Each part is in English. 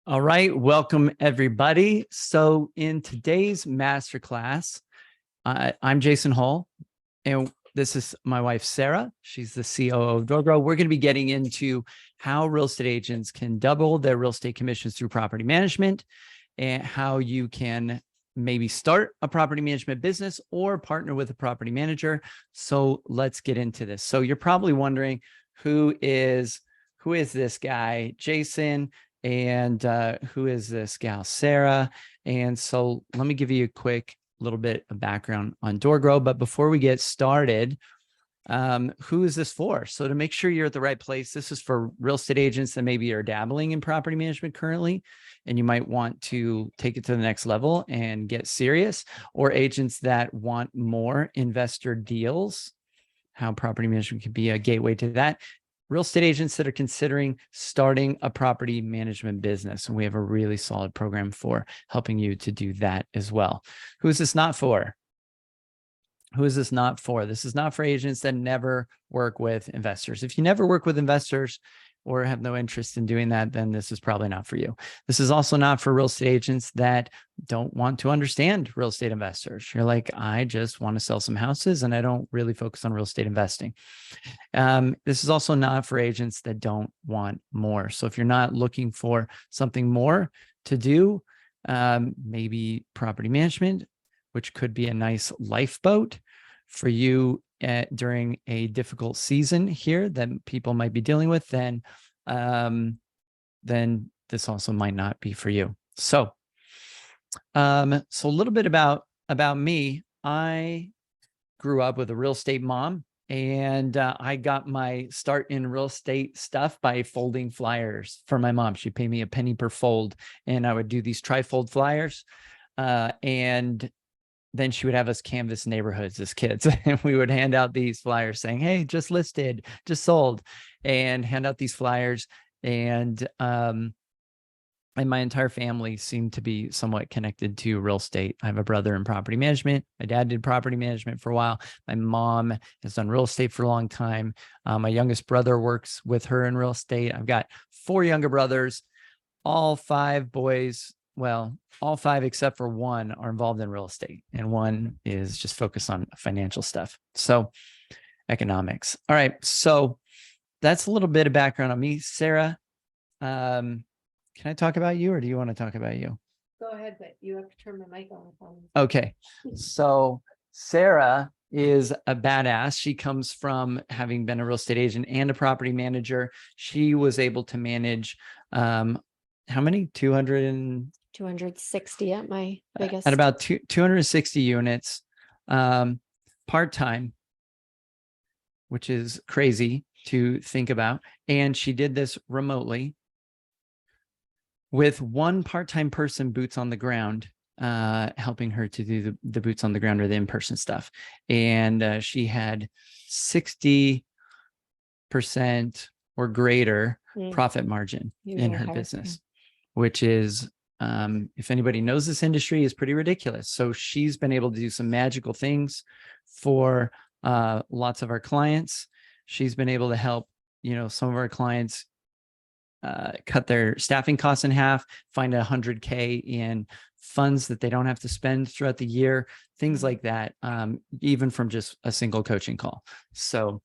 All right, welcome everybody. So in today's masterclass, I'm Jason Hall, and this is my wife, Sarah. She's the COO of DoorGrow. We're going to be getting into how real estate agents can double their real estate commissions through property management, and how you can maybe start a property management business or partner with a property manager. So let's get into this. So you're probably wondering, who is this guy, Jason? And who is this gal, Sarah? And so let me give you a quick little bit of background on DoorGrow. But before we get started, who is this for? So to make sure you're at the right place, this is for real estate agents that maybe are dabbling in property management currently, and you might want to take it to the next level and get serious, or agents that want more investor deals, how property management can be a gateway to that. Real estate agents that are considering starting a property management business. And we have a really solid program for helping you to do that as well. Who is this not for? Who is this not for? This is not for agents that never work with investors. If you never work with investors or have no interest in doing that, then this is probably not for you. This is also not for real estate agents that don't want to understand real estate investors. You're like, I just want to sell some houses and I don't really focus on real estate investing. This is also not for agents that don't want more. So if you're not looking for something more to do, maybe property management, which could be a nice lifeboat for you during a difficult season here that people might be dealing with, then this also might not be for you. So a little bit about me. I grew up with a real estate mom, and I got my start in real estate stuff by folding flyers for my mom. She'd pay me a penny per fold, and I would do these tri-fold flyers. And then she would have us canvass neighborhoods as kids, and we would hand out these flyers saying, hey, just listed, just sold, and hand out these flyers. And my entire family seemed to be somewhat connected to real estate. I have a brother in property management. My dad did property management for a while. My mom has done real estate for a long time. My youngest brother works with her in real estate. I've got 4 younger brothers, all 5 boys. Well, all 5 except for one are involved in real estate, and one is just focused on financial stuff. So economics. All right. So that's a little bit of background on me. Sarah, can I talk about you, or do you want to talk about you? Go ahead, but you have to turn my mic on. Okay. So Sarah is a badass. She comes from having been a real estate agent and a property manager. She was able to manage, how many? 260 at my biggest. At about 260 units, part-time, which is crazy to think about. And she did this remotely with one part-time person, boots on the ground, helping her to do the boots on the ground or the in-person stuff. And she had 60% or greater profit margin in her business, which is, if anybody knows this industry, is pretty ridiculous. So she's been able to do some magical things for lots of our clients. She's been able to help, some of our clients cut their staffing costs in half, find $100K in funds that they don't have to spend throughout the year, things like that, even from just a single coaching call. So,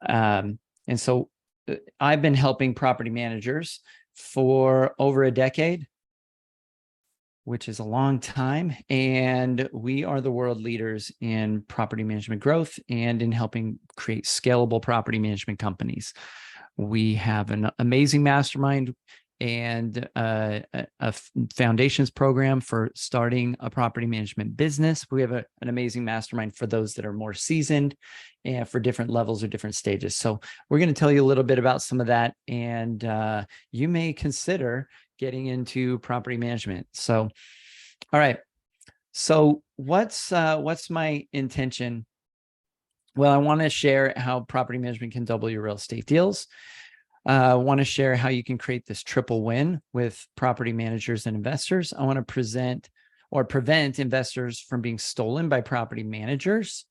and so I've been helping property managers for over a decade, which is a long time. And we are the world leaders in property management growth and in helping create scalable property management companies. We have an amazing mastermind and a foundations program for starting a property management business. We have an amazing mastermind for those that are more seasoned and for different levels or different stages. So we're going to tell you a little bit about some of that, and you may consider getting into property management. So, all right. So what's my intention? Well, I want to share how property management can double your real estate deals. I want to share how you can create this triple win with property managers and investors. I want to present or prevent investors from being stolen by property managers,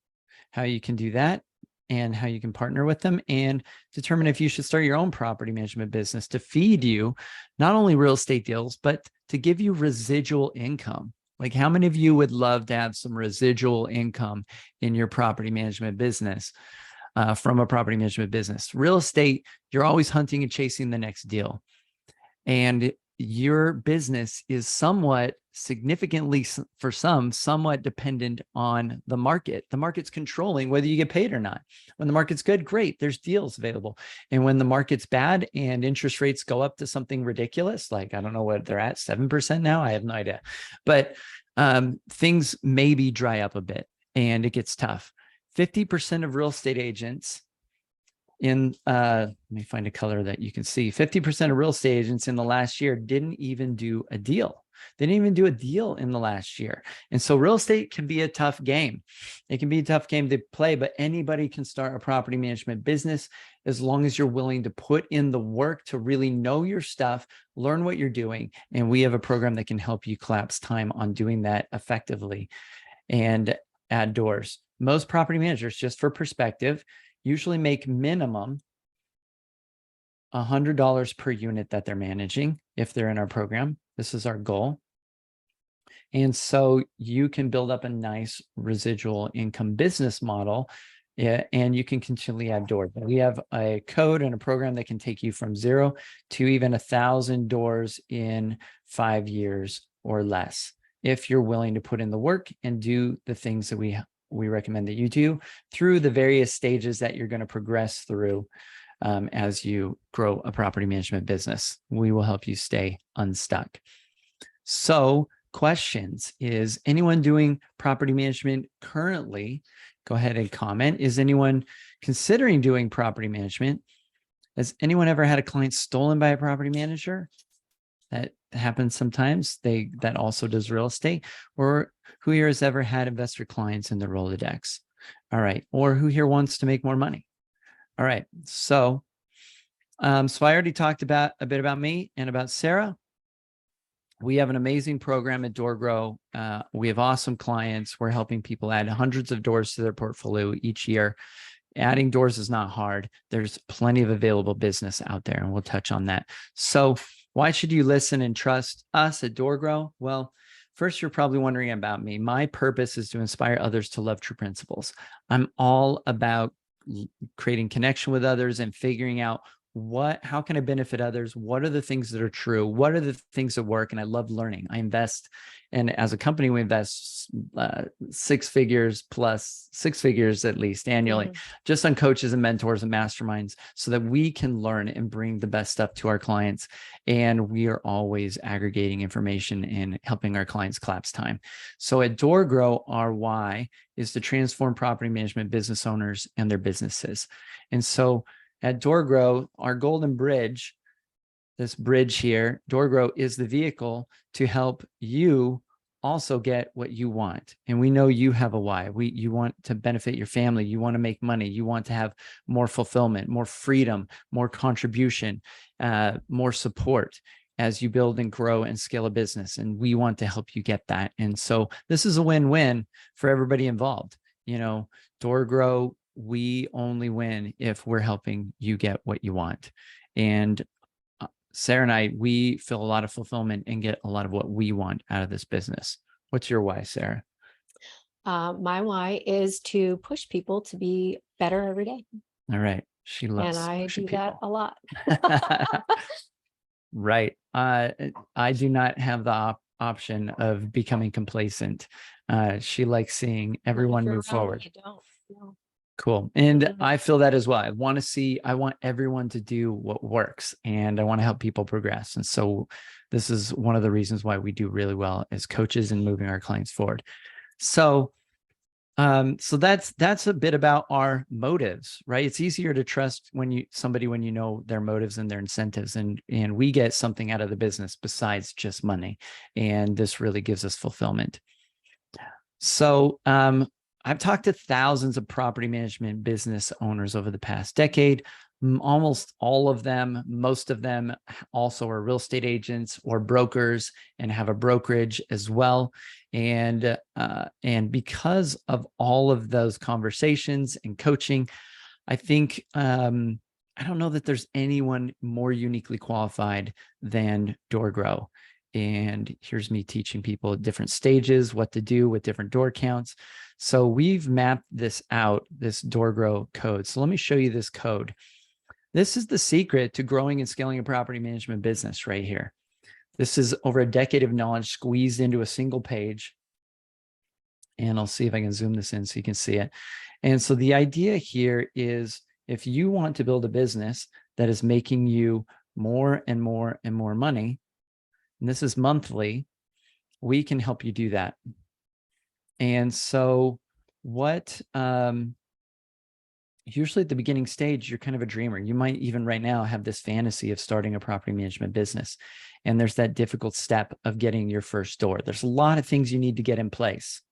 how you can do that. and how you can partner with them, and determine if you should start your own property management business to feed you not only real estate deals, but to give you residual income. Like, how many of you would love to have some residual income in your property management business from a property management business? Real estate, you're always hunting and chasing the next deal. And your business is somewhat significantly, for some, somewhat dependent on the market. The market's controlling whether you get paid or not. When the market's good, great, there's deals available. And when the market's bad and interest rates go up to something ridiculous, like, I don't know what they're at, 7% now, I have no idea. But things maybe dry up a bit and it gets tough. 50% of real estate agents let me find a color that you can see, 50% of real estate agents in the last year didn't even do a deal. They didn't even do a deal in the last year. And so real estate can be a tough game. It can be a tough game to play, but anybody can start a property management business as long as you're willing to put in the work to really know your stuff, learn what you're doing. And we have a program that can help you collapse time on doing that effectively and add doors. Most property managers, just for perspective, usually make minimum $100 per unit that they're managing if they're in our program. This is our goal. And so you can build up a nice residual income business model, and you can continually add doors. We have a code and a program that can take you from 0 to even 1,000 doors in 5 years or less, if you're willing to put in the work and do the things that we recommend that you do through the various stages that you're going to progress through as you grow a property management business. We will help you stay unstuck. So, questions: is anyone doing property management currently? Go ahead and comment. Is anyone considering doing property management? Has anyone ever had a client stolen by a property manager? That happens sometimes. That also does real estate. Or who here has ever had investor clients in the Rolodex? All right. Or who here wants to make more money? All right. So I already talked about a bit about me and about Sarah. We have an amazing program at DoorGrow. We have awesome clients. We're helping people add hundreds of doors to their portfolio each year. Adding doors is not hard. There's plenty of available business out there, and we'll touch on that. So why should you listen and trust us at DoorGrow? Well, first, you're probably wondering about me. My purpose is to inspire others to love true principles. I'm all about creating connection with others and figuring out how can I benefit others? What are the things that are true? What are the things that work? And I love learning. I invest, and as a company, we invest 6 figures plus 6 figures at least annually, just on coaches and mentors and masterminds, so that we can learn and bring the best stuff to our clients. And we are always aggregating information and helping our clients collapse time. So at DoorGrow, our why is to transform property management business owners and their businesses. And so at DoorGrow, our golden bridge, this bridge here, DoorGrow is the vehicle to help you also get what you want. And we know you have a why. You want to benefit your family. You want to make money. You want to have more fulfillment, more freedom, more contribution, more support as you build and grow and scale a business. And we want to help you get that. And so this is a win-win for everybody involved. You know, DoorGrow, we only win if we're helping you get what you want. And Sarah and I, we feel a lot of fulfillment and get a lot of what we want out of this business. What's your why, Sarah? My why is to push people to be better every day. All right. She loves and I do that a lot. Right. I do not have the option of becoming complacent. She likes seeing everyone move forward. You don't. No. Cool. And I feel that as well. I want everyone to do what works, and I want to help people progress. And so this is one of the reasons why we do really well as coaches in moving our clients forward. So, so that's a bit about our motives, right? It's easier to trust when you know their motives and their incentives, and we get something out of the business besides just money. And this really gives us fulfillment. So, I've talked to thousands of property management business owners over the past decade. Almost all of them, most of them also are real estate agents or brokers and have a brokerage as well. And because of all of those conversations and coaching, I think, I don't know that there's anyone more uniquely qualified than DoorGrow. And here's me teaching people at different stages what to do with different door counts. So we've mapped this out, this DoorGrow code. So let me show you this code. This is the secret to growing and scaling a property management business right here. This is over a decade of knowledge squeezed into a single page. And I'll see if I can zoom this in so you can see it. And so the idea here is, if you want to build a business that is making you more and more and more money, and this is monthly, we can help you do that. And so what, usually at the beginning stage, you're kind of a dreamer. You might even right now have this fantasy of starting a property management business. And there's that difficult step of getting your first door. There's a lot of things you need to get in place,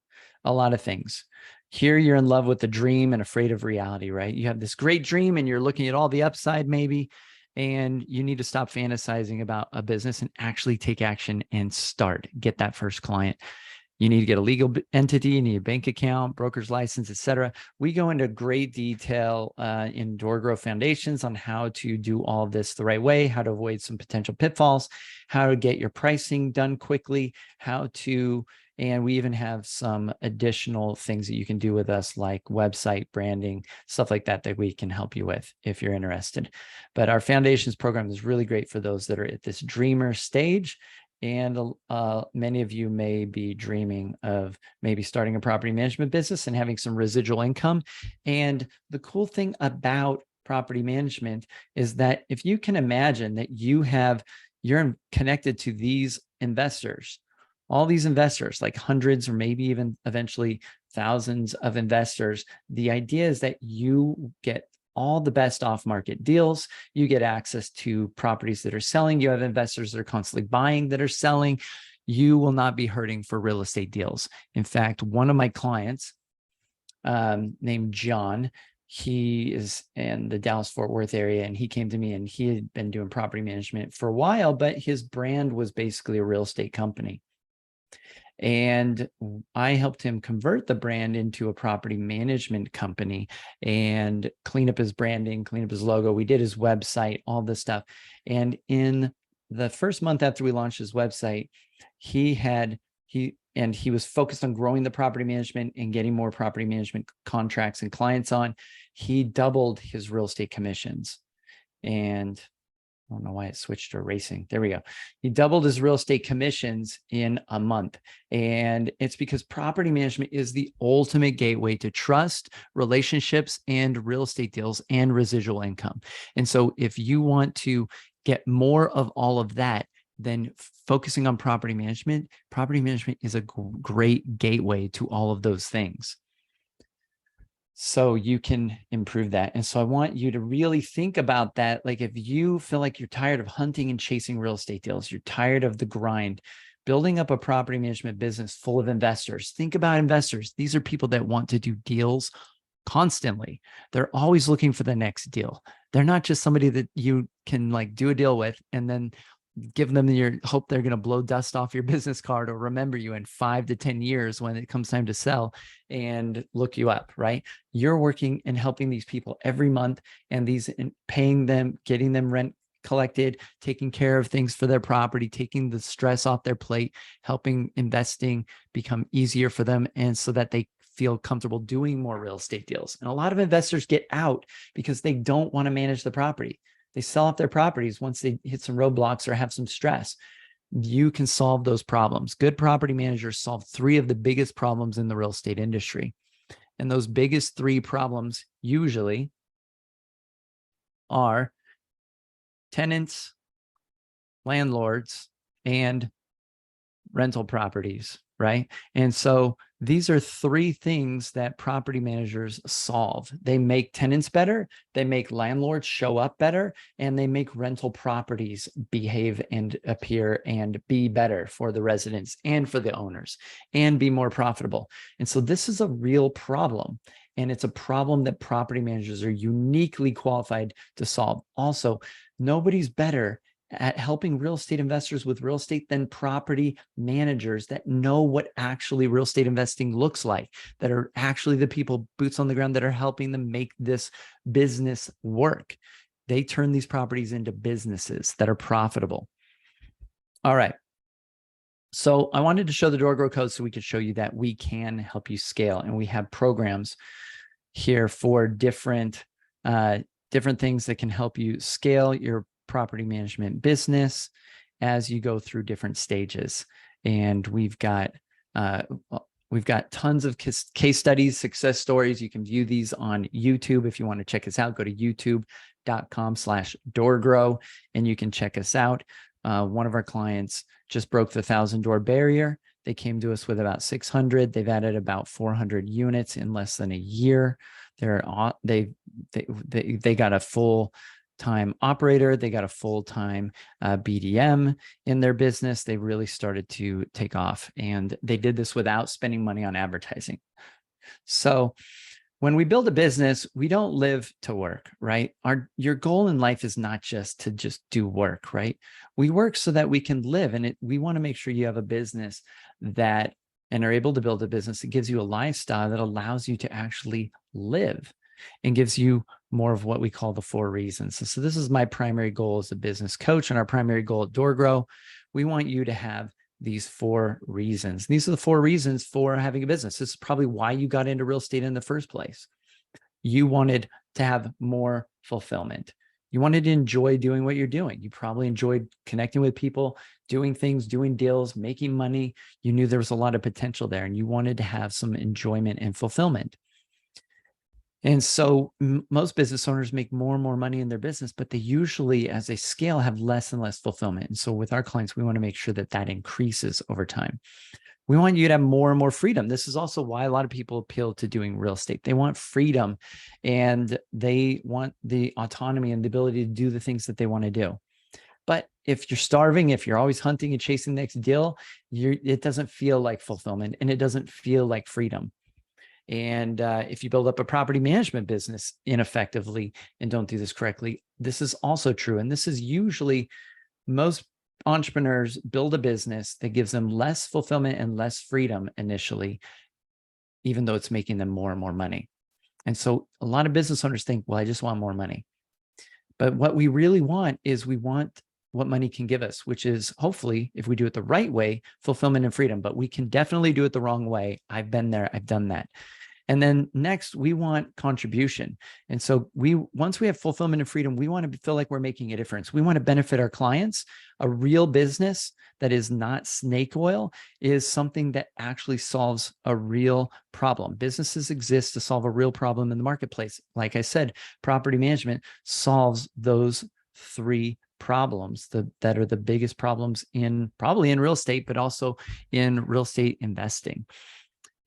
a lot of things. Here you're in love with the dream and afraid of reality, right? You have this great dream and you're looking at all the upside maybe, and you need to stop fantasizing about a business and actually take action and start, get that first client. You need to get a legal entity, you need a bank account, broker's license, etc. We go into great detail in DoorGrow Foundations on how to do all of this the right way, how to avoid some potential pitfalls, how to get your pricing done quickly, and we even have some additional things that you can do with us, like website branding, stuff like that, that we can help you with if you're interested. But our Foundations program is really great for those that are at this dreamer stage. And many of you may be dreaming of maybe starting a property management business and having some residual income. And the cool thing about property management is that if you can imagine that you're connected to these investors, all these investors, like hundreds or maybe even eventually thousands of investors, the idea is that you get all the best off-market deals. You get access to properties that are selling. You have investors that are constantly buying, that are selling. You will not be hurting for real estate deals. In fact, one of my clients named John, he is in the Dallas-Fort Worth area, and he came to me and he had been doing property management for a while, but his brand was basically a real estate company. And I helped him convert the brand into a property management company and clean up his branding, clean up his logo. We did his website, all this stuff. And in the first month after we launched his website, he was focused on growing the property management and getting more property management contracts and clients on. He doubled his real estate commissions. And I don't know why it switched to racing. There we go. He doubled his real estate commissions in a month. And it's because property management is the ultimate gateway to trust, relationships, and real estate deals and residual income. And so if you want to get more of all of that, then focusing on property management is a great gateway to all of those things. So you can improve that. And so I want you to really think about that. Like, if you feel like you're tired of hunting and chasing real estate deals, you're tired of the grind, building up a property management business full of investors. Think about investors. These are people that want to do deals constantly. They're always looking for the next deal. They're not just somebody that you can like do a deal with and then give them your hope they're going to blow dust off your business card or remember you in 5 to 10 years when it comes time to sell and look you up, right? You're working and helping these people every month, and paying them, getting them rent collected, taking care of things for their property, taking the stress off their plate, helping investing become easier for them, and so that they feel comfortable doing more real estate deals. And a lot of investors get out because they don't want to manage the property. They sell off their properties once they hit some roadblocks or have some stress. You can solve those problems. Good property managers solve 3 of the biggest problems in the real estate industry. And those biggest 3 problems usually are tenants, landlords, and rental properties, right? And so these are 3 things that property managers solve. They make tenants better, they make landlords show up better, and they make rental properties behave and appear and be better for the residents and for the owners and be more profitable. And so this is a real problem. And it's a problem that property managers are uniquely qualified to solve. Also, nobody's better at helping real estate investors with real estate than property managers that know what actually real estate investing looks like, that are actually the people boots on the ground that are helping them make this business work. They turn these properties into businesses that are profitable. All right. So I wanted to show the DoorGrow code so we could show you that we can help you scale. And we have programs here for different things that can help you scale your property management business as you go through different stages. And we've got tons of case studies, success stories. You can view these on YouTube. If you want to check us out, go to youtube.com/DoorGrow and you can check us out. One of our clients just broke the 1,000 door barrier. They came to us with about 600. They've added about 400 units in less than a year. They got a full-time operator. They got a full-time BDM in their business. They really started to take off, and they did this without spending money on advertising. So when we build a business, we don't live to work, right? Your goal in life is not just to do work, right? We work so that we can live, and we want to make sure you have a business and are able to build a business that gives you a lifestyle that allows you to actually live and gives you more of what we call the 4 reasons. So this is my primary goal as a business coach, and our primary goal at DoorGrow. We want you to have these 4 reasons. These are the 4 reasons for having a business. This is probably why you got into real estate in the first place. You wanted to have more fulfillment. You wanted to enjoy doing what you're doing. You probably enjoyed connecting with people, doing things, doing deals, making money. You knew there was a lot of potential there, and you wanted to have some enjoyment and fulfillment. And so most business owners make more and more money in their business, but they usually, as they scale, have less and less fulfillment. And so with our clients, we want to make sure that that increases over time. We want you to have more and more freedom. This is also why a lot of people appeal to doing real estate. They want freedom, and they want the autonomy and the ability to do the things that they want to do. But if you're starving, if you're always hunting and chasing the next deal, it doesn't feel like fulfillment, and it doesn't feel like freedom. And if you build up a property management business ineffectively and don't do this correctly, this is also true. And this is usually, most entrepreneurs build a business that gives them less fulfillment and less freedom initially, even though it's making them more and more money. And so a lot of business owners think, well, I just want more money. But what we really want is we want what money can give us, which is, hopefully, if we do it the right way, fulfillment and freedom. But we can definitely do it the wrong way. I've been there. I've done that. And then next, we want contribution. And so once we have fulfillment and freedom, we want to feel like we're making a difference. We want to benefit our clients. A real business that is not snake oil is something that actually solves a real problem. Businesses exist to solve a real problem in the marketplace. Like I said, property management solves those 3 problems that are the biggest problems probably in real estate, but also in real estate investing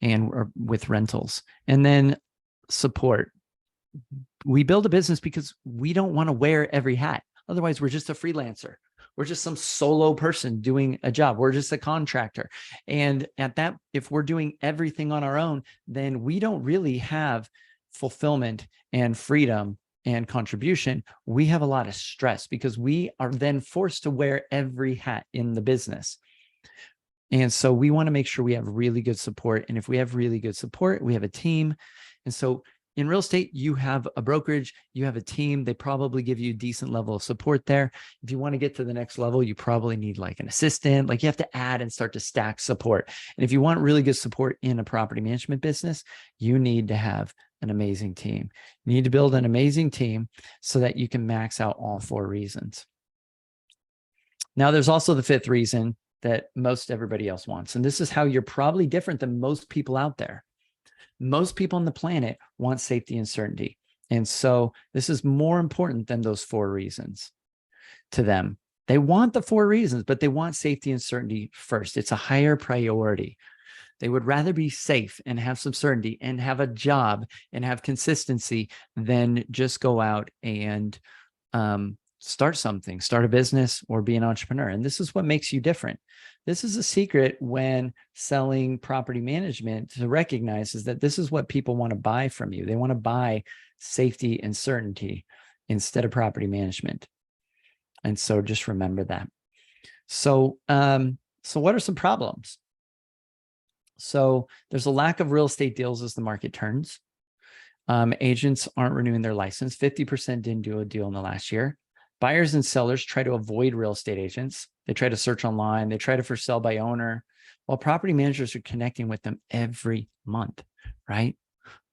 and with rentals. And then support. We build a business because we don't want to wear every hat. Otherwise, we're just a freelancer. We're just some solo person doing a job. We're just a contractor. And if we're doing everything on our own, then we don't really have fulfillment and freedom and contribution. We have a lot of stress because we are then forced to wear every hat in the business. And so we want to make sure we have really good support. And if we have really good support, we have a team. And so in real estate, you have a brokerage, you have a team. They probably give you a decent level of support there. If you want to get to the next level, you probably need like an assistant. Like, you have to add and start to stack support. And if you want really good support in a property management business, you need to have an amazing team. You need to build an amazing team so that you can max out all 4 reasons. Now, there's also the 5th reason that most everybody else wants. And this is how you're probably different than most people out there. Most people on the planet want safety and certainty. And so this is more important than those 4 reasons to them. They want the 4 reasons, but they want safety and certainty first. It's a higher priority. They would rather be safe and have some certainty and have a job and have consistency than just go out and start a business or be an entrepreneur. And this is what makes you different. This is a secret when selling property management, to recognize is that this is what people want to buy from you. They want to buy safety and certainty instead of property management. And so just remember that. So, so what are some problems? So there's a lack of real estate deals as the market turns. Agents aren't renewing their license. 50% didn't do a deal in the last year. Buyers and sellers try to avoid real estate agents. They try to search online. They try to for sell by owner, while property managers are connecting with them every month, right?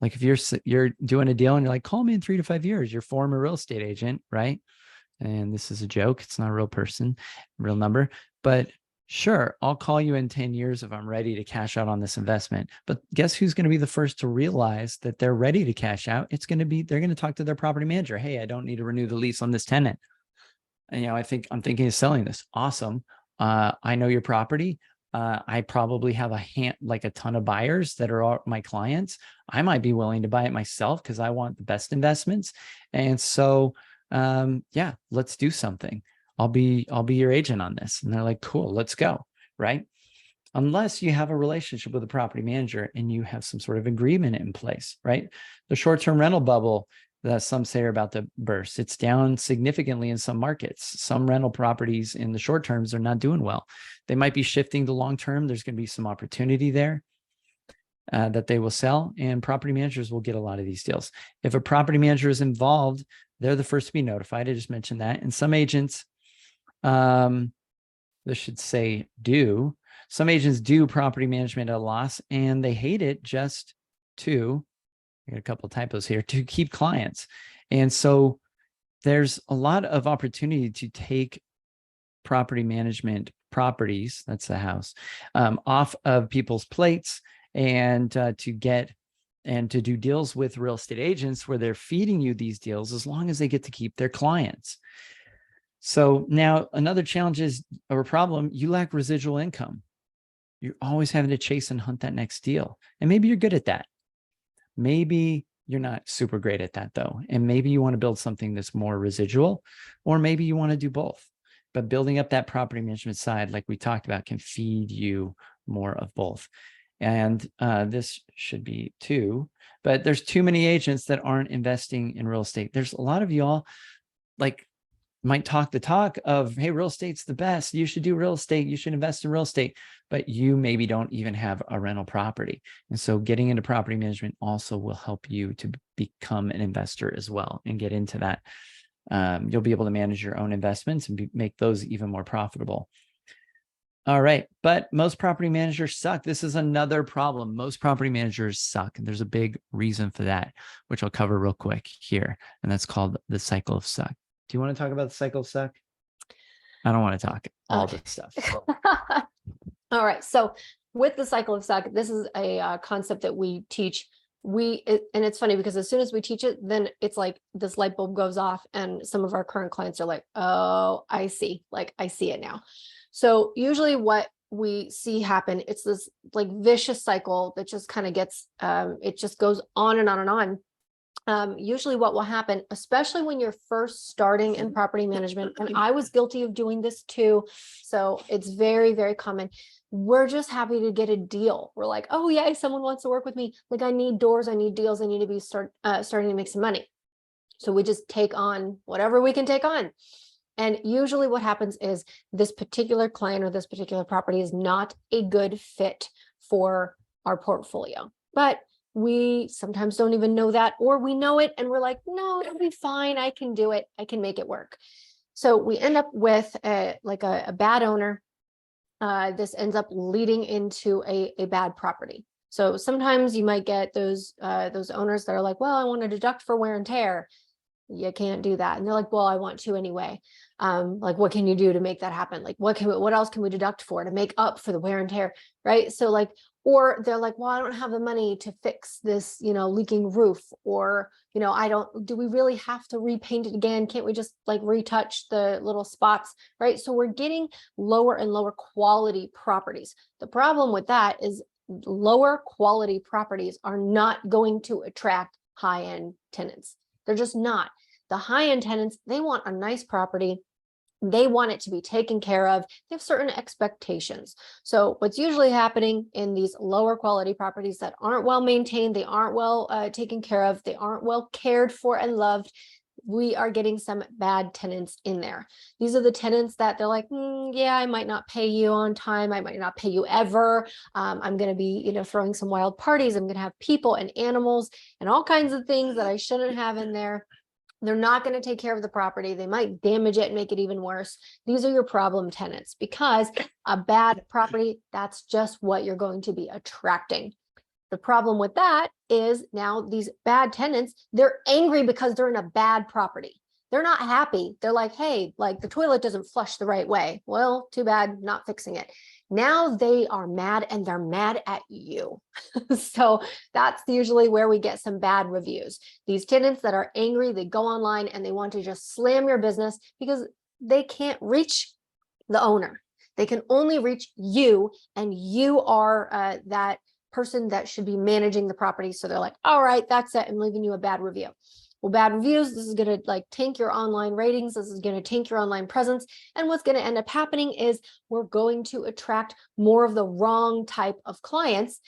Like if you're doing a deal and you're like, call me in 3 to 5 years, your former real estate agent, right? And this is a joke. It's not a real person, real number, but sure, I'll call you in 10 years if I'm ready to cash out on this investment. But guess who's going to be the first to realize that they're ready to cash out? It's going to be, they're going to talk to their property manager. Hey, I don't need to renew the lease on this tenant. And, I'm thinking of selling this. Awesome. I know your property. I probably have a ton of buyers that are all my clients. I might be willing to buy it myself because I want the best investments. And so, yeah, let's do something. I'll be your agent on this. And they're like, cool, let's go. Right. Unless you have a relationship with a property manager and you have some sort of agreement in place, right? The short-term rental bubble that some say are about to burst, it's down significantly in some markets. Some rental properties in the short terms are not doing well. They might be shifting to long-term. There's going to be some opportunity there that they will sell, and property managers will get a lot of these deals. If a property manager is involved, they're the first to be notified. I just mentioned that. And some agents, this should say do. Some agents do property management at a loss, and they hate it just to, I got a couple of typos here, to keep clients. And so there's a lot of opportunity to take property management properties, that's the house, off of people's plates, and to do deals with real estate agents where they're feeding you these deals as long as they get to keep their clients. So now another challenge is, or a problem, you lack residual income. You're always having to chase and hunt that next deal. And maybe you're good at that. Maybe you're not super great at that though. And maybe you want to build something that's more residual, or maybe you want to do both. But building up that property management side, like we talked about, can feed you more of both. And this should be 2, but there's too many agents that aren't investing in real estate. There's a lot of y'all like might talk the talk of, hey, real estate's the best. You should do real estate. You should invest in real estate, but you maybe don't even have a rental property. And so getting into property management also will help you to become an investor as well and get into that. You'll be able to manage your own investments and make those even more profitable. All right. But most property managers suck. This is another problem. Most property managers suck. And there's a big reason for that, which I'll cover real quick here. And that's called the cycle of suck. Do you want to talk about the cycle of suck? I don't want to talk all this stuff. All right. So with the cycle of suck, this is a concept that we teach. And it's funny because as soon as we teach it, then it's like this light bulb goes off and some of our current clients are like, oh, I see. Like, I see it now. So usually what we see happen, it's this like vicious cycle that just kind of gets, it just goes on and on and on. Usually what will happen, especially when you're first starting in property management, and I was guilty of doing this too, so it's very, very common. We're just happy to get a deal. We're like, oh yeah, someone wants to work with me. Like I need doors, I need deals, I need to be starting to make some money. So we just take on whatever we can take on. And usually what happens is this particular client or this particular property is not a good fit for our portfolio. But we sometimes don't even know that, or we know it and we're like, no, it'll be fine. I can do it. I can make it work. So we end up with a bad owner. This ends up leading into a bad property. So sometimes you might get those owners that are like, well, I want to deduct for wear and tear. You can't do that. And they're like, well, I want to anyway. Like, what can you do to make that happen? Like, what else can we deduct for to make up for the wear and tear? Right. So like, or they're like, well, I don't have the money to fix this, leaking roof, or, do we really have to repaint it again? Can't we just like retouch the little spots? Right. So we're getting lower and lower quality properties. The problem with that is lower quality properties are not going to attract high-end tenants. They're just not. The high-end tenants, they want a nice property. They want it to be taken care of. They have certain expectations. So what's usually happening in these lower quality properties that aren't well maintained, they aren't well taken care of, they aren't well cared for and loved, we are getting some bad tenants in there. These are the tenants that they're like, yeah, I might not pay you on time. I might not pay you ever. I'm going to be, throwing some wild parties. I'm going to have people and animals and all kinds of things that I shouldn't have in there. They're not going to take care of the property. They might damage it and make it even worse. These are your problem tenants, because a bad property, that's just what you're going to be attracting. The problem with that is now these bad tenants, they're angry because they're in a bad property. They're not happy. They're like, hey, like the toilet doesn't flush the right way. Well, too bad, not fixing it. Now they are mad, and they're mad at you. So that's usually where we get some bad reviews. These tenants that are angry, they go online and they want to just slam your business because they can't reach the owner. They can only reach you, and you are that person that should be managing the property. So they're like, all right, that's it. I'm leaving you a bad review. Well, bad reviews, this is going to like tank your online ratings. This is going to tank your online presence. And what's going to end up happening is we're going to attract more of the wrong type of clients,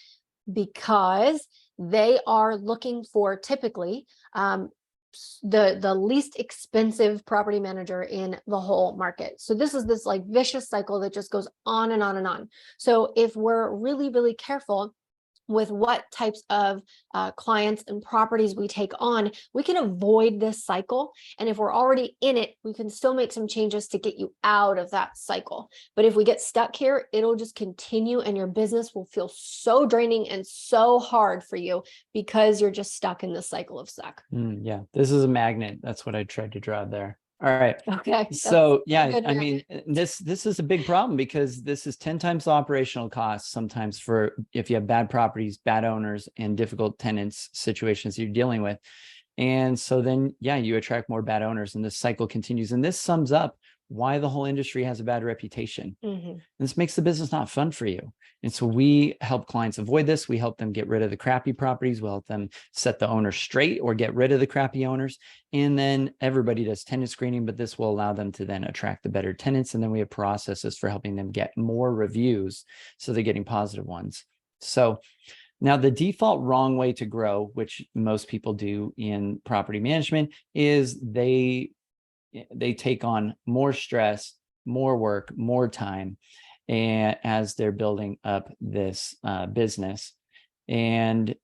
because they are looking for typically the least expensive property manager in the whole market. So this is this like vicious cycle that just goes on and on and on. So if we're really, really careful with what types of clients and properties we take on, we can avoid this cycle. And if we're already in it, we can still make some changes to get you out of that cycle. But if we get stuck here, it'll just continue, and your business will feel so draining and so hard for you because you're just stuck in this cycle of suck. Yeah, this is a magnet. That's what I tried to draw there. All right. Okay. So yeah, I mean, this is a big problem, because this is 10 times the operational costs sometimes for if you have bad properties, bad owners, and difficult tenants situations you're dealing with. And so then, yeah, you attract more bad owners, and this cycle continues. And this sums up why the whole industry has a bad reputation. This makes the business not fun for you. And so we help clients avoid this. We help them get rid of the crappy properties. We'll help them set the owner straight or get rid of the crappy owners. And then everybody does tenant screening, but this will allow them to then attract the better tenants. And then we have processes for helping them get more reviews, so they're getting positive ones. So now the default wrong way to grow, which most people do in property management, is they take on more stress, more work, more time, and as they're building up this business. And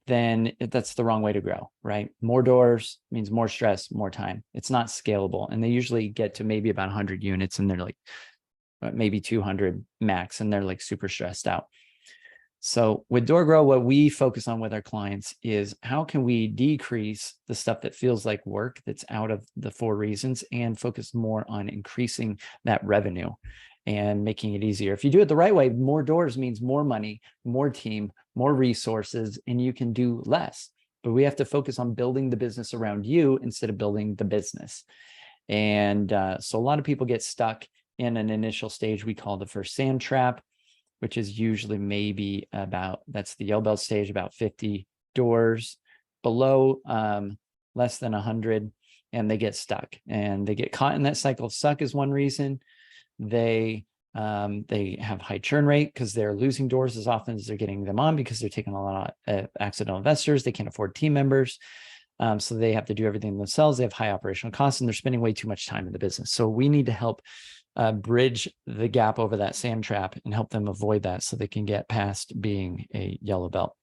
that's the wrong way to grow, right? More doors means more stress, more time. It's not scalable. And they usually get to maybe about 100 units, and they're like maybe 200 max, and they're like super stressed out. So with DoorGrow, what we focus on with our clients is how can we decrease the stuff that feels like work, that's out of the 4 reasons, and focus more on increasing that revenue and making it easier. If you do it the right way, more doors means more money, more team, more resources, and you can do less. But we have to focus on building the business around you instead of building the business. And so a lot of people get stuck in an initial stage we call the first sand trap, which is usually maybe that's the yellow belt stage, about 50 doors below, less than 100, and they get stuck and they get caught in that cycle of suck is one reason. They have high churn rate because they're losing doors as often as they're getting them on, because they're taking a lot of accidental investors. They can't afford team members. So they have to do everything themselves. They have high operational costs, and they're spending way too much time in the business. So we need to help bridge the gap over that sand trap and help them avoid that, so they can get past being a yellow belt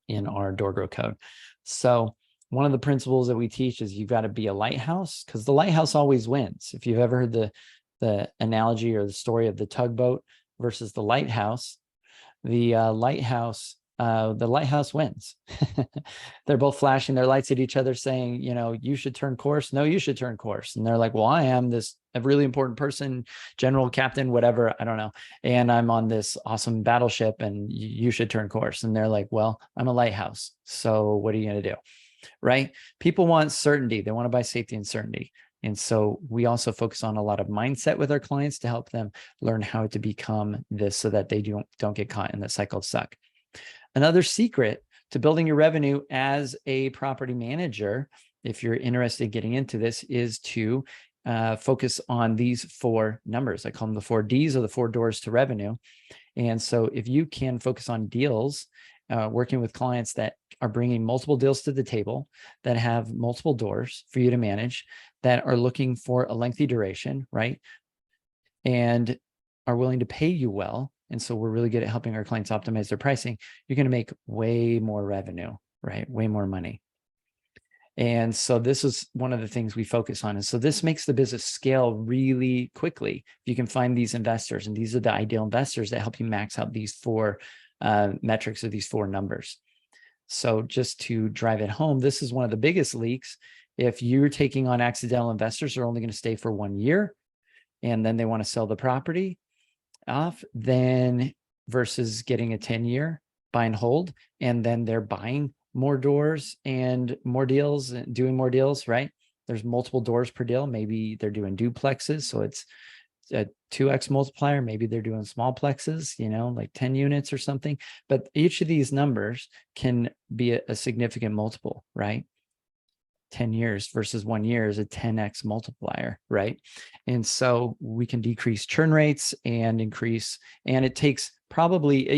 in our DoorGrow code. So one of the principles that we teach is you've got to be a lighthouse, because the lighthouse always wins. If you've ever heard the analogy or the story of the tugboat versus the lighthouse, the lighthouse wins. They're both flashing their lights at each other saying, you should turn course. No, you should turn course. And they're like, well, I am a really important person, general, captain, whatever, I don't know. And I'm on this awesome battleship, and you should turn course. And they're like, well, I'm a lighthouse. So what are you going to do? Right? People want certainty. They want to buy safety and certainty. And so we also focus on a lot of mindset with our clients to help them learn how to become this, so that they don't get caught in the cycle of suck. Another secret to building your revenue as a property manager, if you're interested in getting into this, is to focus on these 4 numbers. I call them the 4 Ds, or the 4 doors to revenue. And so if you can focus on deals working with clients that are bringing multiple deals to the table, that have multiple doors for you to manage, that are looking for a lengthy duration, right? And are willing to pay you well. And so we're really good at helping our clients optimize their pricing. You're going to make way more revenue, right? Way more money. And so this is one of the things we focus on. And so this makes the business scale really quickly. If you can find these investors, and these are the ideal investors that help you max out these four metrics or these four numbers. So just to drive it home, this is one of the biggest leaks. If you're taking on accidental investors who are only going to stay for 1 year, and then they want to sell the property off, then versus getting a 10-year buy and hold, and then they're buying more doors and more deals and doing more deals, right? There's multiple doors per deal. Maybe they're doing duplexes, so it's a 2x multiplier. Maybe they're doing small plexes, like 10 units or something. But each of these numbers can be a significant multiple, right? 10 years versus 1 year is a 10x multiplier, right? And so we can decrease churn rates and increase, and it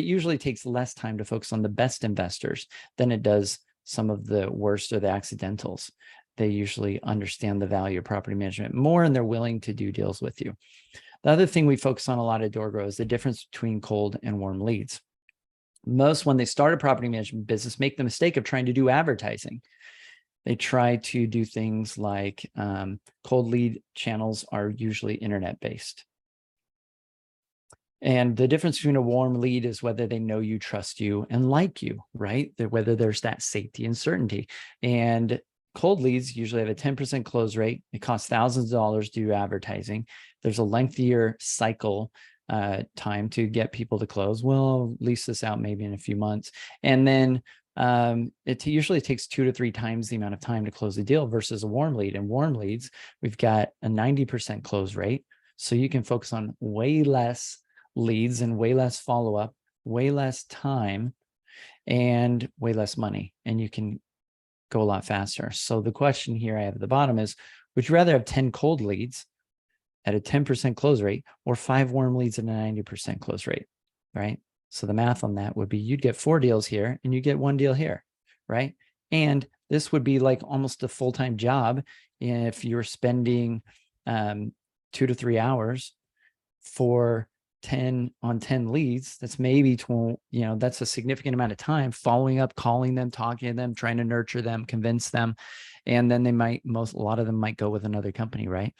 usually takes less time to focus on the best investors than it does some of the worst or the accidentals. They usually understand the value of property management more, and they're willing to do deals with you. The other thing we focus on a lot at DoorGrow is the difference between cold and warm leads. Most, when they start a property management business, make the mistake of trying to do advertising. They try to do things like cold lead channels are usually internet-based. And the difference between a warm lead is whether they know you, trust you, and like you, right? Whether there's that safety and certainty. And cold leads usually have a 10% close rate. It costs thousands of dollars to do advertising. There's a lengthier cycle time to get people to close. We'll lease this out maybe in a few months. And then it usually takes 2 to 3 times the amount of time to close a deal versus a warm lead. And warm leads, we've got a 90% close rate. So you can focus on way less leads and way less follow-up, way less time, and way less money. And you can go a lot faster. So the question here I have at the bottom is, would you rather have 10 cold leads at a 10% close rate or 5 warm leads at a 90% close rate, right? So the math on that would be you'd get 4 deals here and you get 1 deal here, right? And this would be like almost a full-time job if you're spending 2 to 3 hours for 10 leads. That's maybe, that's a significant amount of time following up, calling them, talking to them, trying to nurture them, convince them. And then a lot of them might go with another company, right?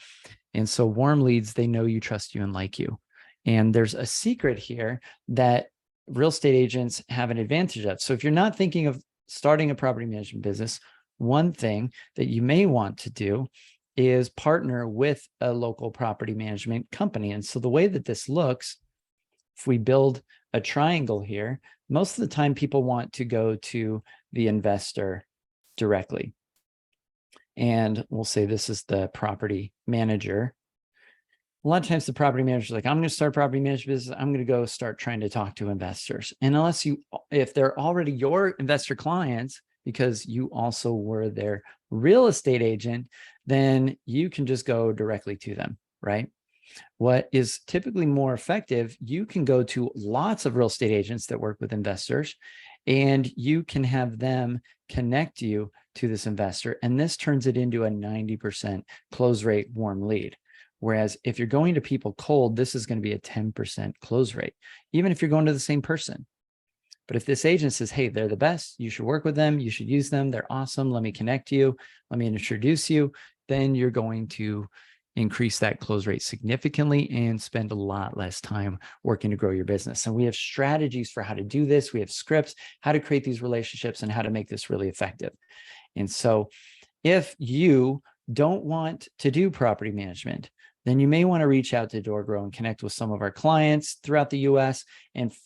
And so warm leads, they know you, trust you, and like you. And there's a secret here that real estate agents have an advantage of. So if you're not thinking of starting a property management business, one thing that you may want to do is partner with a local property management company. And so the way that this looks, if we build a triangle here, most of the time people want to go to the investor directly. And we'll say this is the property manager. A lot of times the property manager is like, I'm going to start property management business. I'm going to go start trying to talk to investors. And if they're already your investor clients, because you also were their real estate agent, then you can just go directly to them, right? What is typically more effective, you can go to lots of real estate agents that work with investors, and you can have them connect you to this investor. And this turns it into a 90% close rate warm lead. Whereas if you're going to people cold, this is going to be a 10% close rate, even if you're going to the same person. But if this agent says, hey, they're the best, you should work with them, you should use them, they're awesome, let me connect you, let me introduce you, then you're going to increase that close rate significantly and spend a lot less time working to grow your business. And we have strategies for how to do this. We have scripts, how to create these relationships, and how to make this really effective. And so if you don't want to do property management, then you may want to reach out to DoorGrow and connect with some of our clients throughout the US,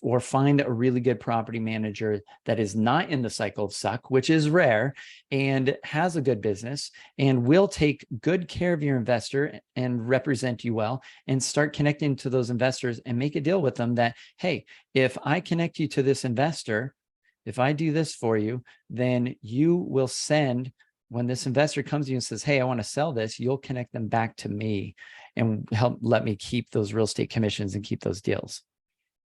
or find a really good property manager that is not in the cycle of suck, which is rare, and has a good business and will take good care of your investor and represent you well, and start connecting to those investors and make a deal with them that, hey, if I connect you to this investor, if I do this for you, then you will send, when this investor comes to you and says, hey, I want to sell this, you'll connect them back to me and let me keep those real estate commissions and keep those deals.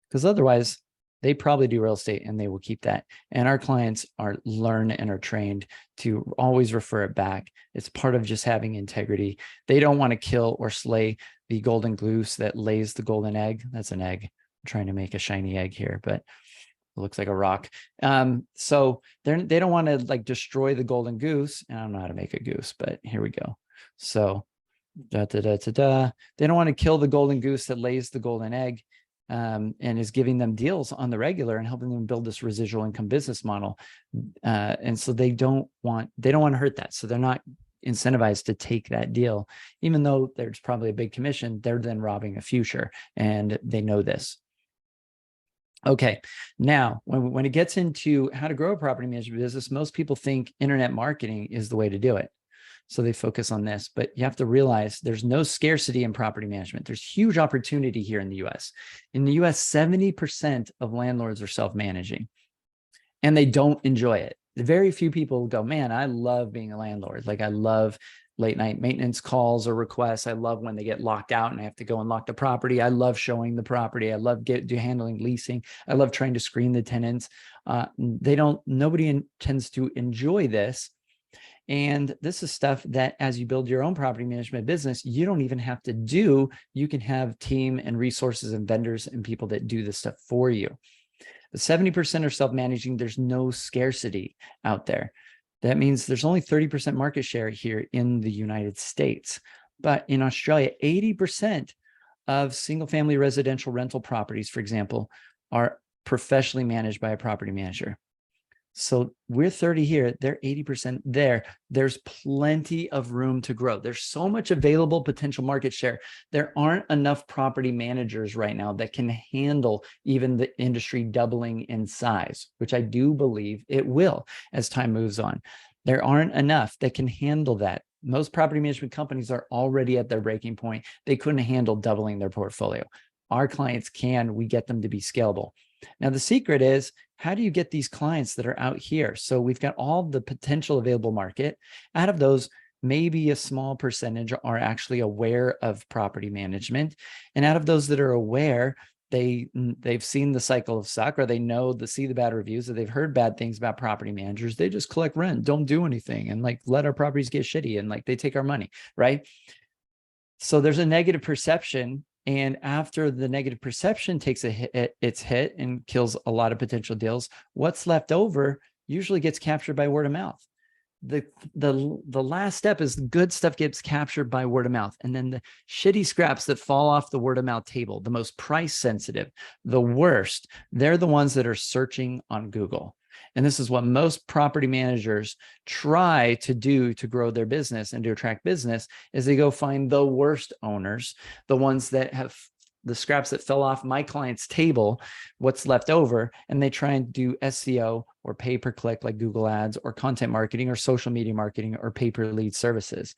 Because otherwise, They probably do real estate and they will keep that. And our clients are learn and are trained to always refer it back. It's part of just having integrity. They don't want to kill or slay the golden goose that lays the golden egg. That's an egg. I'm trying to make a shiny egg here, but it looks like a rock. So they don't want to like destroy the golden goose. And I don't know how to make a goose, but here we go. So They don't want to kill the golden goose that lays the golden egg, and is giving them deals on the regular and helping them build this residual income business model. And so they don't want to hurt that. So they're not incentivized to take that deal, even though there's probably a big commission. They're then robbing a future, and they know this. Okay, now when it gets into how to grow a property management business, most people think internet marketing is the way to do it. So they focus on this, but you have to realize there's no scarcity in property management. There's huge opportunity here in the US. In the US, 70% of landlords are self-managing and they don't enjoy it. Very few people go, man, I love being a landlord. Like I love late night maintenance calls or requests. I love when they get locked out and I have to go and lock the property. I love showing the property. I love handling leasing. I love trying to screen the tenants. Nobody tends to enjoy this. And this is stuff that as you build your own property management business, you don't even have to do. You can have team and resources and vendors and people that do this stuff for you. The 70% are self-managing. There's no scarcity out there. That means there's only 30% market share here in the United States. But in Australia, 80% of single-family residential rental properties, for example, are professionally managed by a property manager. So we're 30 here, they're 80% there. There's plenty of room to grow. There's so much available potential market share. There aren't enough property managers right now that can handle even the industry doubling in size, which I do believe it will as time moves on. There aren't enough that can handle that. Most property management companies are already at their breaking point. They couldn't handle doubling their portfolio. Our clients can, we get them to be scalable. Now, the secret is, how do you get these clients that are out here? So we've got all the potential available market. Out of those, maybe a small percentage are actually aware of property management. And out of those that are aware, they've seen the cycle of suck, or they see the bad reviews, or they've heard bad things about property managers. They just collect rent, don't do anything, and like let our properties get shitty, and like they take our money, right? So there's a negative perception. And after the negative perception takes its hit and kills a lot of potential deals, what's left over usually gets captured by word of mouth. The last step is the good stuff gets captured by word of mouth. And then the shitty scraps that fall off the word of mouth table, the most price sensitive, the worst, they're the ones that are searching on Google. And this is what most property managers try to do to grow their business and to attract business, is they go find the worst owners, the ones that have the scraps that fell off my client's table, what's left over, and they try and do SEO or pay-per-click like Google Ads, or content marketing or social media marketing or pay-per-lead services.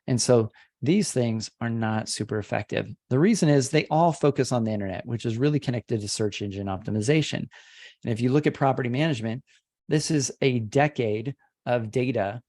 And so these things are not super effective. The reason is they all focus on the internet, which is really connected to search engine optimization. And if you look at property management, this is a decade of data.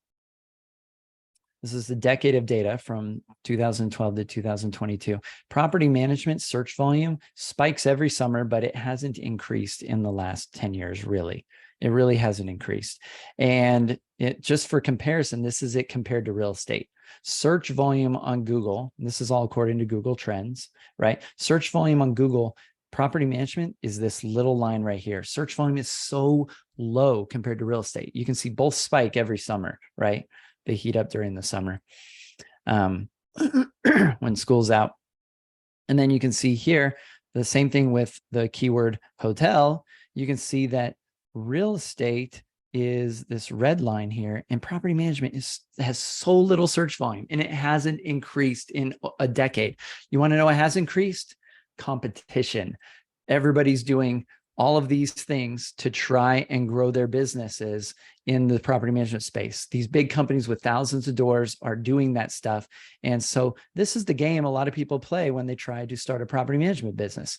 This is the decade of data from 2012 to 2022. Property management search volume spikes every summer, but it hasn't increased in the last 10 years, really. It really hasn't increased. And it, just for comparison, this is it compared to real estate. Search volume on Google, this is all according to Google Trends, right? Search volume on Google, property management is this little line right here. Search volume is so low compared to real estate. You can see both spike every summer, right? They heat up during the summer when school's out. And then you can see here, the same thing with the keyword hotel. You can see that real estate is this red line here, and property management has so little search volume, and it hasn't increased in a decade. You want to know what has increased? Competition. Everybody's doing all of these things to try and grow their businesses in the property management space. These big companies with thousands of doors are doing that stuff. And so this is the game a lot of people play when they try to start a property management business.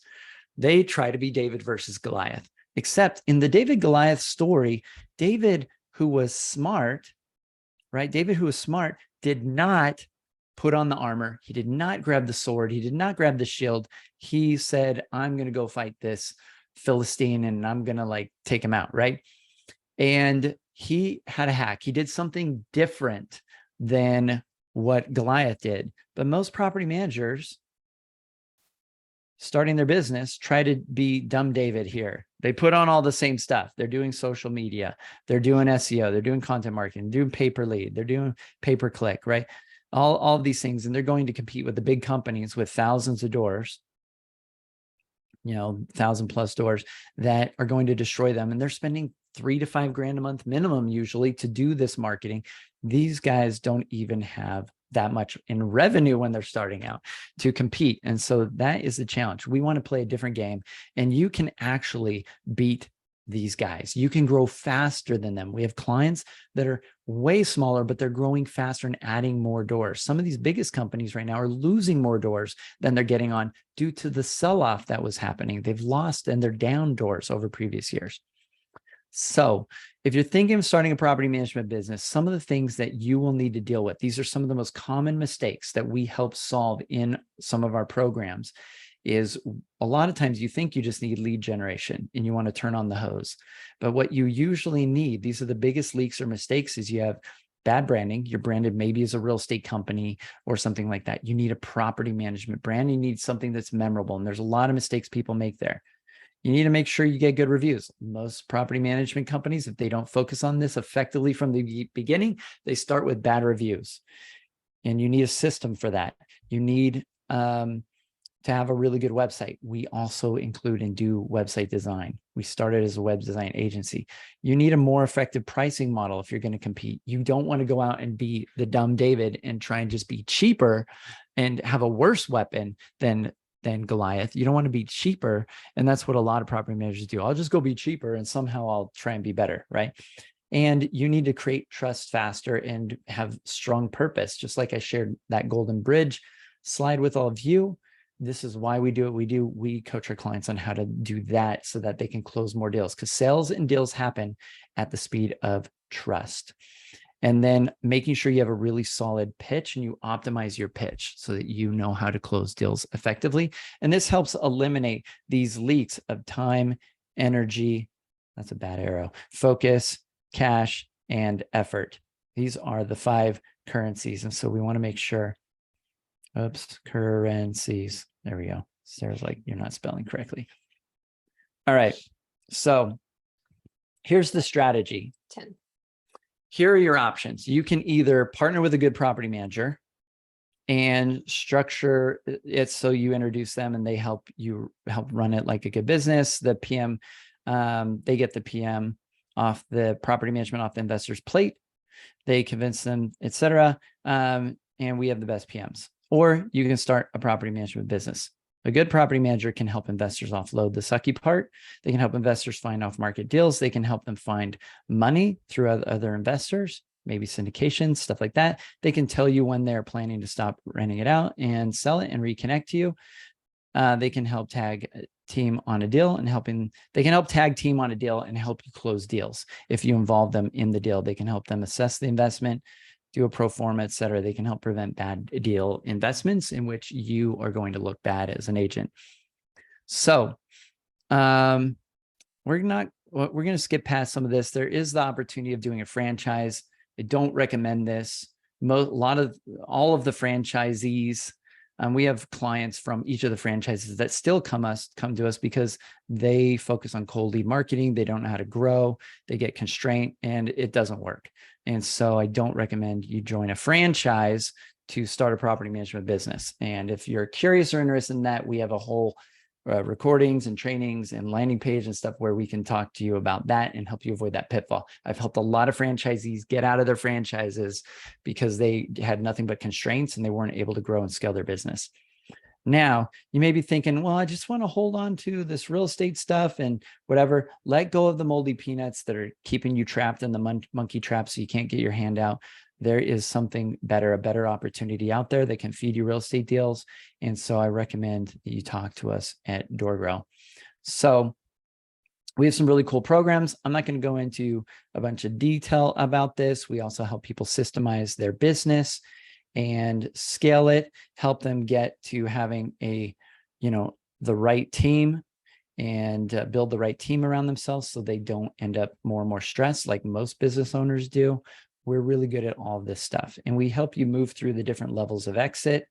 They try to be David versus Goliath, except in the David Goliath story, David, who was smart, right? David, who was smart, did not put on the armor. He did not grab the sword. He did not grab the shield. He said, I'm going to go fight this Philistine and I'm going to like take him out. Right. And he had a hack. He did something different than what Goliath did. But most property managers starting their business try to be dumb David here. They put on all the same stuff. They're doing social media. They're doing SEO. They're doing content marketing, doing pay per lead. They're doing pay per click, right? All of these things. And they're going to compete with the big companies with thousands of doors, 1,000+ doors that are going to destroy them. And they're spending $3 to $5 grand a month minimum usually to do this marketing. These guys don't even have that much in revenue when they're starting out to compete. And so that is the challenge. We want to play a different game, and you can actually beat these guys. You can grow faster than them. We have clients that are way smaller, but they're growing faster and adding more doors. Some of these biggest companies right now are losing more doors than they're getting on due to the sell-off that was happening. They've lost and they're down doors over previous years. So if you're thinking of starting a property management business, some of the things that you will need to deal with, these are some of the most common mistakes that we help solve in some of our programs, is a lot of times you think you just need lead generation and you want to turn on the hose. But what you usually need, these are the biggest leaks or mistakes, is you have bad branding. You're branded maybe as a real estate company or something like that. You need a property management brand. You need something that's memorable. And there's a lot of mistakes people make there. You need to make sure you get good reviews. Most property management companies, if they don't focus on this effectively from the beginning, they start with bad reviews. And you need a system for that. You need to have a really good website. We also include and do website design. We started as a web design agency. You need a more effective pricing model if you're going to compete. You don't want to go out and be the dumb David and try and just be cheaper and have a worse weapon than Goliath. You don't want to be cheaper. And that's what a lot of property managers do. I'll just go be cheaper and somehow I'll try and be better, right? And you need to create trust faster and have strong purpose. Just like I shared that golden bridge slide with all of you. This is why we do what we do. We coach our clients on how to do that so that they can close more deals, because sales and deals happen at the speed of trust. And then making sure you have a really solid pitch and you optimize your pitch so that you know how to close deals effectively. And this helps eliminate these leaks of time, energy, that's a bad arrow, focus, cash, and effort. These are the 5 currencies. And so we want to make sure, currencies. There we go. Sarah's like, you're not spelling correctly. All right. So here's the strategy. 10. Here are your options. You can either partner with a good property manager and structure it so you introduce them and they help run it like a good business. The PM, they get the PM off the property management off the investor's plate. They convince them, etc. And we have the best PMs. Or you can start a property management business. A good property manager can help investors offload the sucky part. They can help investors find off-market deals. They can help them find money through other investors, maybe syndications, stuff like that. They can tell you when they're planning to stop renting it out and sell it and reconnect to you. They can help tag team on a deal and they can help tag team on a deal and help you close deals. If you involve them in the deal, they can help them assess the investment, do a pro forma, et cetera. They can help prevent bad deal investments in which you are going to look bad as an agent. So we're going to skip past some of this. There is the opportunity of doing a franchise. I don't recommend this. All of the franchisees, we have clients from each of the franchises that still come to us because they focus on cold lead marketing. They don't know how to grow. They get constrained and it doesn't work. And so I don't recommend you join a franchise to start a property management business. And if you're curious or interested in that, we have a whole recordings and trainings and landing page and stuff where we can talk to you about that and help you avoid that pitfall. I've helped a lot of franchisees get out of their franchises because they had nothing but constraints and they weren't able to grow and scale their business. Now, you may be thinking, well, I just want to hold on to this real estate stuff and whatever. Let go of the moldy peanuts that are keeping you trapped in the monkey trap so you can't get your hand out. There is something better, a better opportunity out there that can feed you real estate deals. And so I recommend that you talk to us at DoorGrow. So we have some really cool programs. I'm not going to go into a bunch of detail about this. We also help people systemize their business and scale it, help them get to having the right team and build the right team around themselves so they don't end up more and more stressed like most business owners do. We're really good at all this stuff. And we help you move through the different levels of exit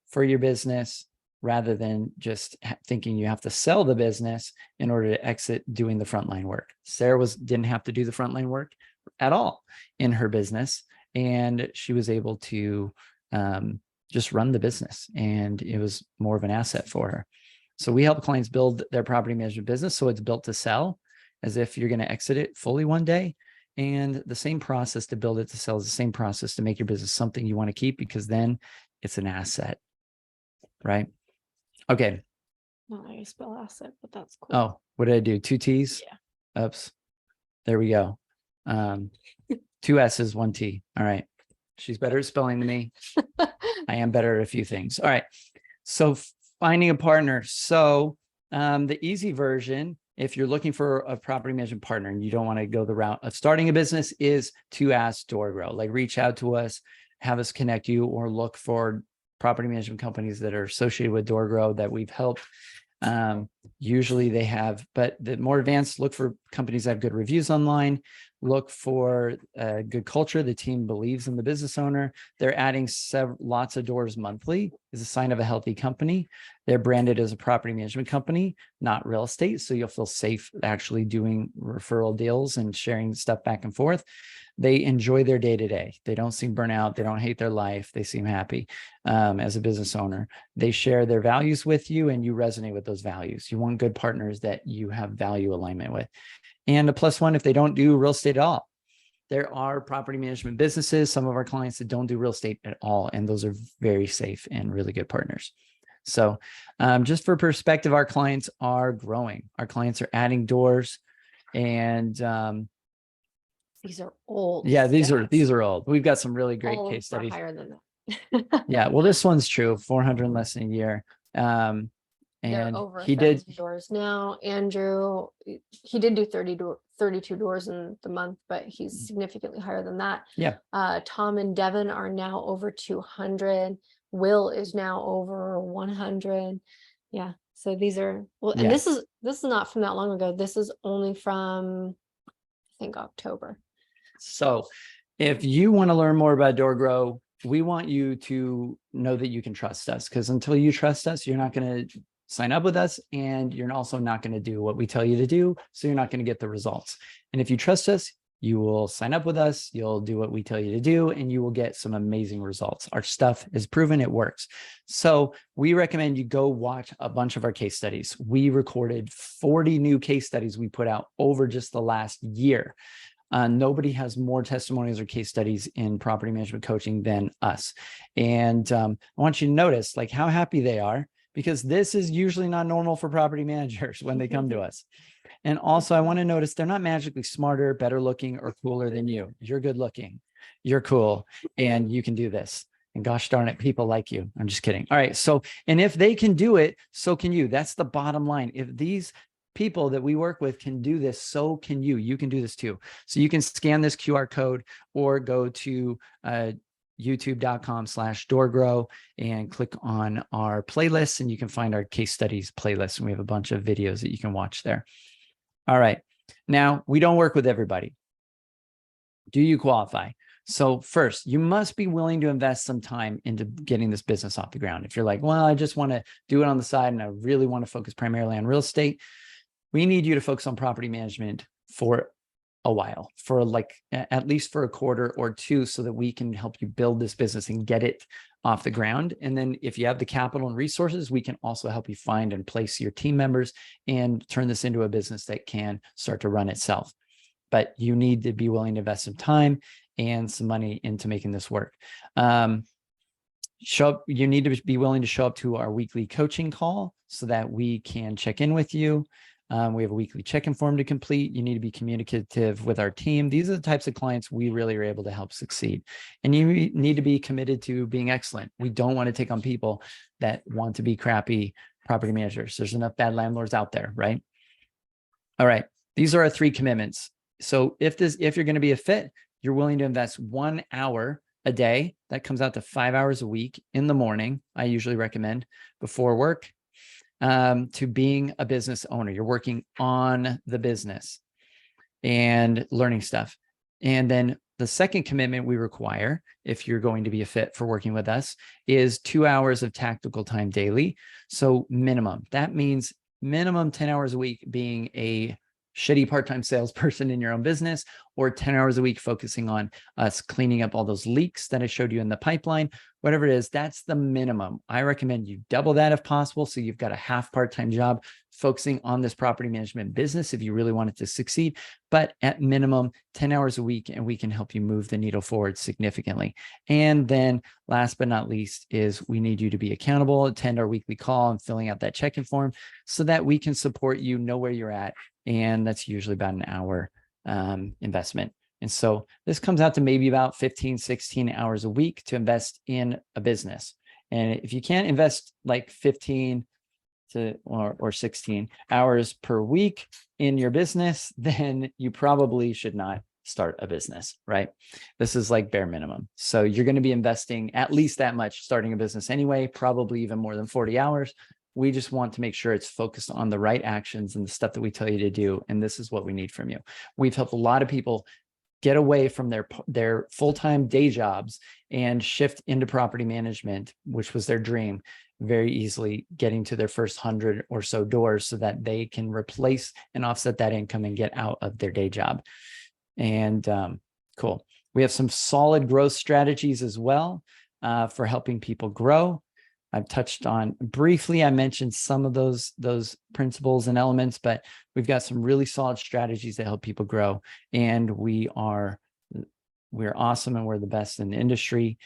for your business rather than just thinking you have to sell the business in order to exit doing the frontline work. Sarah didn't have to do the frontline work at all in her business. And she was able to just run the business, and it was more of an asset for her. So we help clients build their property management business so it's built to sell, as if you're going to exit it fully one day. And the same process to build it to sell is the same process to make your business something you want to keep, because then it's an asset, right? Okay. Not how you spell asset, but that's cool. Oh, what did I do? 2 T's? Yeah. Oops. There we go. 2 S's, 1 T. All right. She's better at spelling than me. I am better at a few things. All right. So finding a partner. So the easy version, if you're looking for a property management partner and you don't want to go the route of starting a business, is to ask DoorGrow. Like, reach out to us, have us connect you, or look for property management companies that are associated with DoorGrow that we've helped. Usually they have, but the more advanced, look for companies that have good reviews online, look for good culture. The team believes in the business owner. They're adding lots of doors monthly is a sign of a healthy company. They're branded as a property management company, not real estate. So you'll feel safe actually doing referral deals and sharing stuff back and forth. They enjoy their day-to-day. They don't seem burnout. They don't hate their life. They seem happy as a business owner. They share their values with you, and you resonate with those values. You want good partners that you have value alignment with. And a +1, if they don't do real estate at all. There are property management businesses, some of our clients that don't do real estate at all, and those are very safe and really good partners. So just for perspective, our clients are growing. Our clients are adding doors, and these are old. yeah, these stats. are old. We've got some really great All case are studies. higher than that. Yeah, well, this one's true, 400 in less than a year. They're And over he did 1,000 doors now. Andrew, he did do 32 doors in the month, but he's significantly higher than that. Yeah. Tom and Devin are now over 200. Will is now over 100. Yeah. So these are, well, and Yeah. this is not from that long ago. This is only from, I think, October. So if you want to learn more about DoorGrow, we want you to know that you can trust us, because until you trust us, you're not going to sign up with us, and you're also not going to do what we tell you to do. So you're not going to get the results. And if you trust us, you will sign up with us, you'll do what we tell you to do, and you will get some amazing results. Our stuff is proven, it works. So we recommend you go watch a bunch of our case studies. We recorded 40 new case studies we put out over just the last year. Nobody has more testimonials or case studies in property management coaching than us. And I want you to notice like how happy they are, because this is usually not normal for property managers when they come to us. And also I want to notice they're not magically smarter, better looking, or cooler than you. You're good looking, you're cool, and you can do this. And gosh darn it, people like you. I'm just kidding. All right. So, and if they can do it, so can you. That's the bottom line. If these people that we work with can do this, so can you. You can do this too. So you can scan this QR code or go to youtube.com/DoorGrow and click on our playlists, and you can find our case studies playlist. And we have a bunch of videos that you can watch there. All right. Now, we don't work with everybody. Do you qualify? So first, you must be willing to invest some time into getting this business off the ground. If you're like, well, I just want to do it on the side and I really want to focus primarily on real estate, we need you to focus on property management for a while, for like at least for a quarter or two, so that we can help you build this business and get it off the ground. And then if you have the capital and resources, we can also help you find and place your team members and turn this into a business that can start to run itself. But you need to be willing to invest some time and some money into making this work. You need to be willing to show up to our weekly coaching call so that we can check in with you. We have a weekly check-in form to complete. You need to be communicative with our team. These are the types of clients we really are able to help succeed. And you need to be committed to being excellent. We don't want to take on people that want to be crappy property managers. There's enough bad landlords out there, right? All right. These are our 3 commitments. So if you're going to be a fit, you're willing to invest 1 hour a day. That comes out to 5 hours a week in the morning. I usually recommend before work. to being a business owner. You're working on the business and learning stuff. And then the second commitment we require, if you're going to be a fit for working with us, is 2 hours of tactical time daily. So minimum. That means minimum 10 hours a week being a shitty part-time salesperson in your own business, or 10 hours a week focusing on us cleaning up all those leaks that I showed you in the pipeline. Whatever it is, that's the minimum. I recommend you double that if possible. So you've got a half part-time job focusing on this property management business if you really want it to succeed, but at minimum 10 hours a week, and we can help you move the needle forward significantly. And then last but not least is we need you to be accountable, attend our weekly call and filling out that check-in form so that we can support you, know where you're at. And that's usually about an hour investment. And so this comes out to maybe about 15, 16 hours a week to invest in a business. And if you can't invest like 15 or 16 hours per week in your business, then you probably should not start a business, right? This is like bare minimum. So you're going to be investing at least that much starting a business anyway, probably even more than 40 hours. We just want to make sure it's focused on the right actions and the stuff that we tell you to do. And this is what we need from you. We've helped a lot of people get away from their full-time day jobs and shift into property management, which was their dream, very easily getting to their first 100 or so doors so that they can replace and offset that income and get out of their day job. And cool. We have some solid growth strategies as well for helping people grow. I've touched on briefly, I mentioned some of those principles and elements, but we've got some really solid strategies that help people grow. And we're awesome, and we're the best in the industry.